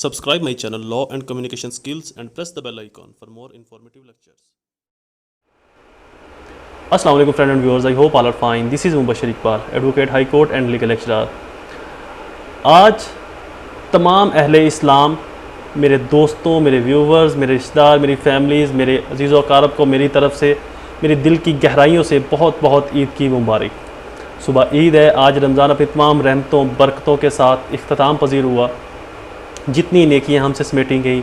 Subscribe my channel Law and Communication Skills and press the bell icon for more informative lectures. Assalamu alaikum friends and viewers, I hope all are fine. This is Mubashir Iqbal, Advocate High Court and Legal Lecturer. आज तमाम अहले इस्लाम, मेरे दोस्तों, मेरे viewers, मेरे रिश्तेदार, मेरी families, मेरे अजीज़ व अक़ारब को मेरी तरफ़ से मेरी दिल की गहराइयों से बहुत बहुत ईद की मुबारक। सुबह ईद है, आज रमज़ान अपनी तमाम रहमतों बरकतों के साथ इख्तिताम पजीर हुआ। जितनी नेकियां हमसे समेटी गई,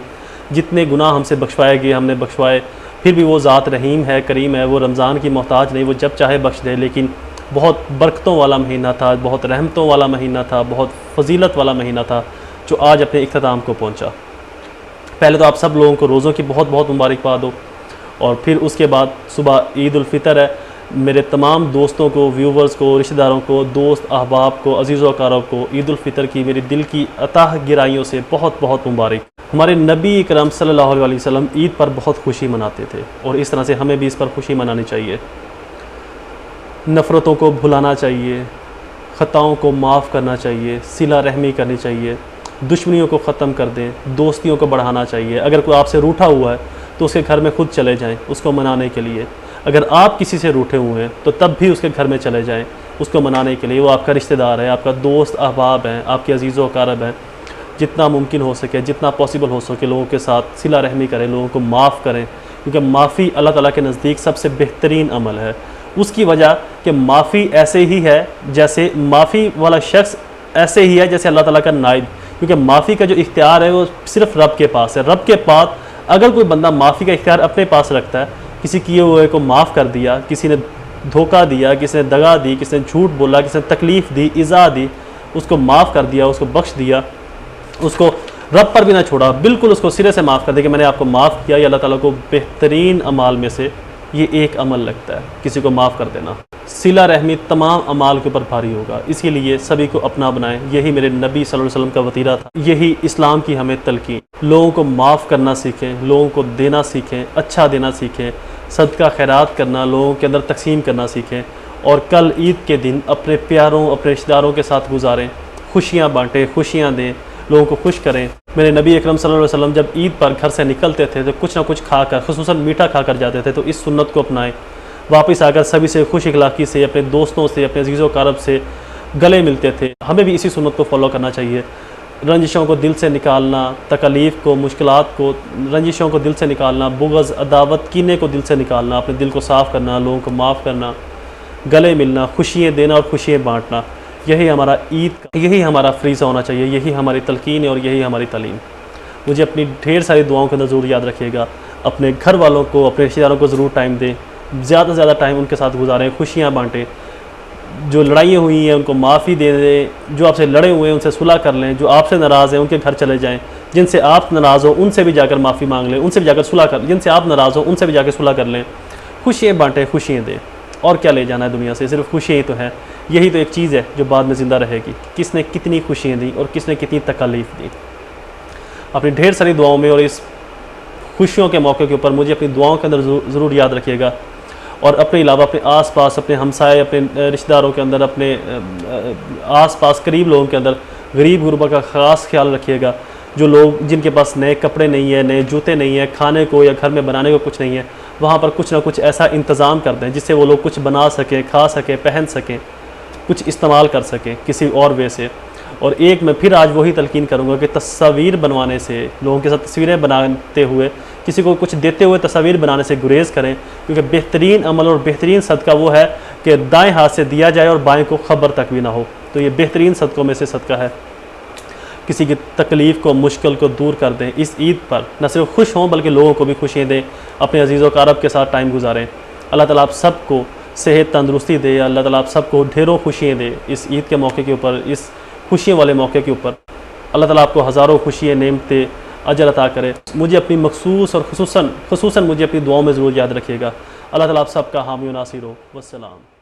जितने गुनाह हमसे बख्शवाए गए हमने बख्शवाए, फिर भी वो ज़ात रहीम है, करीम है, वो रमज़ान की मोहताज नहीं, वो जब चाहे बख्श दे। लेकिन बहुत बरकतों वाला महीना था, बहुत रहमतों वाला महीना था, बहुत फजीलत वाला महीना था जो आज अपने इख्तिताम को पहुँचा। पहले तो आप सब लोगों को रोज़ों की बहुत बहुत मुबारकबाद हो, और फिर उसके बाद सुबह ईद उल फितर है। मेरे तमाम दोस्तों को, व्यूवर्स को, रिश्तेदारों को, दोस्त अहबाब को, अजीज़ व अक़ारब को ईद उल फितर की मेरी दिल की अताह गिराइयों से बहुत बहुत मुबारक। हमारे नबी इकरम सल्लल्लाहु अलैहि वसल्लम ईद पर बहुत खुशी मनाते थे, और इस तरह से हमें भी इस पर खुशी मनानी चाहिए। नफ़रतों को भुलाना चाहिए, ख़ताओं को माफ़ करना चाहिए, सिला रहमी करनी चाहिए, दुश्मनियों को ख़त्म कर दें, दोस्तियों को बढ़ाना चाहिए। अगर कोई आपसे रूठा हुआ है तो उसके घर में खुद चले जाएं उसको मनाने के लिए। अगर आप किसी से रूठे हुए हैं तो तब भी उसके घर में चले जाएं उसको मनाने के लिए। वो आपका रिश्तेदार है, आपका दोस्त अहबाब है, आपके अजीज़ व अक़ारब हैं। जितना मुमकिन हो सके, जितना पॉसिबल हो सके, लोगों के साथ सिला रहमी करें, लोगों को माफ़ करें, क्योंकि माफ़ी अल्लाह ताला के नज़दीक सबसे बेहतरीन अमल है। उसकी वजह कि माफ़ी ऐसे ही है जैसे माफ़ी वाला शख्स ऐसे ही है जैसे अल्लाह ताला का नाइब, क्योंकि माफ़ी का जो इख्तियार है वो सिर्फ रब के पास है। रब के पास अगर कोई बंदा माफ़ी का इख्तियार अपने पास रखता है, किसी किए हुए को माफ़ कर दिया, किसी ने धोखा दिया, किसी ने दगा दी, किसी ने झूठ बोला, किसी ने तकलीफ़ दी, इज़ा दी, उसको माफ़ कर दिया, उसको बख्श दिया, उसको रब पर भी ना छोड़ा, बिल्कुल उसको सिरे से माफ़ कर दिया कि मैंने आपको माफ़ किया। ये अल्लाह ताला को बेहतरीन अमाल में से ये एक अमल लगता है, किसी को माफ़ कर देना। सिला रहमी तमाम अमाल के ऊपर भारी होगा, इसीलिए सभी को अपना बनाएं। यही मेरे नबी सल्लल्लाहु अलैहि वसल्लम का वतीरा था, यही इस्लाम की हमें तलकीन। लोगों को माफ़ करना सीखें, लोगों को देना सीखें, अच्छा देना सीखें, सदका खैरात करना लोगों के अंदर तकसीम करना सीखें, और कल ईद के दिन अपने प्यारों, अपने रिश्तेदारों के साथ गुजारें, खुशियाँ बाँटें, खुशियाँ दें, लोगों को खुश करें। मेरे नबी अकरम सल्लल्लाहु अलैहि वसल्लम जब ईद पर घर से निकलते थे तो कुछ ना कुछ खाकर, खुसूसन मीठा खाकर जाते थे। तो इस सुन्नत को अपनाएं, वापस आकर सभी से खुश इखलाक़ी से, अपने दोस्तों से, अपने अज़ीज़ व अक़ारब से गले मिलते थे। हमें भी इसी सुन्नत को फॉलो करना चाहिए। रंजिशों को दिल से निकालना, तकलीफ़ को, मुश्किलात को, रंजिशों को दिल से निकालना, बुग़्ज़, अदावत, कीने को दिल से निकालना, अपने दिल को साफ़ करना, लोगों को माफ़ करना, गले मिलना, खुशियाँ देना और खुशियाँ बाँटना, यही हमारा ईद, यही हमारा फ़रीज़ा होना चाहिए, यही हमारी तलकीन है और यही हमारी तालीम। मुझे अपनी ढेर सारी दुआओं के अंदर ज़रूर याद रखिएगा। अपने घर वालों को, अपने रिश्तेदारों को ज़रूर टाइम दें, ज़्यादा से ज़्यादा टाइम उनके साथ गुजारें, खुशियाँ बाँटें। जो लड़ाइयाँ हुई हैं उनको माफ़ी दे दें, जो आपसे लड़े हुए हैं उनसे सुलह कर लें, जो आपसे नाराज़ हैं उनके घर चले जाएँ, जिनसे आप नाराज़ हो उनसे भी जाकर माफ़ी मांग लें, उनसे भी जाकर सुलह कर, जिनसे आप नाराज़ हो उनसे भी जाकर सुलह कर लें। खुशियाँ बाँटें, खुशियाँ दें, और क्या ले जाना है दुनिया से, सिर्फ खुशियाँ ही तो हैं। यही तो एक चीज़ है जो बाद में ज़िंदा रहेगी, किसने कितनी खुशियाँ दी और किसने कितनी तकलीफ़ दी। अपनी ढेर सारी दुआओं में और इस खुशियों के मौके के ऊपर मुझे अपनी दुआओं के अंदर ज़रूर याद रखिएगा, और अपने अलावा अपने आस-पास, अपने हमसाए, अपने रिश्तेदारों के अंदर, अपने आस-पास करीब लोगों के अंदर गरीब गुरबा का ख़ास ख्याल रखिएगा। जो लोग, जिनके पास नए कपड़े नहीं है, नए जूते नहीं है, खाने को या घर में बनाने को कुछ नहीं है, वहाँ पर कुछ ना कुछ ऐसा इंतज़ाम कर दें जिससे वो लोग कुछ बना सकें, खा सकें, पहन सकें, कुछ इस्तेमाल कर सकें किसी और वे से। और एक मैं फिर आज वही तलकीन करूँगा कि तस्वीर बनवाने से, लोगों के साथ तस्वीरें बनाते हुए, किसी को कुछ देते हुए तस्वीर बनाने से गुरेज़ करें, क्योंकि बेहतरीन अमल और बेहतरीन सदका वो है कि दाएं हाथ से दिया जाए और बाएं को खबर तक भी ना हो। तो ये बेहतरीन सदक़ों में से सदका है। किसी की तकलीफ़ को, मुश्किल को दूर कर दें। इस ईद पर न सिर्फ खुश हों बल्कि लोगों को भी खुशियाँ दें, अपने अज़ीज़ व अक़ारब के साथ टाइम गुजारें। अल्लाह ताला आप सबको सेहत तंदुरुस्ती दे, अल्लाह ताला आप सबको ढेरों खुशियाँ दे। इस ईद के मौके के ऊपर, इस खुशियों वाले मौके के ऊपर अल्लाह ताला आपको हज़ारों खुशियाँ, नेमतें, अजर अता करे। मुझे अपनी मखसूस और खुसूसन मुझे अपनी दुआओं में ज़रूर याद रखिएगा। अल्लाह ताला आप सबका हामी व नासिर हो। वस्सलाम।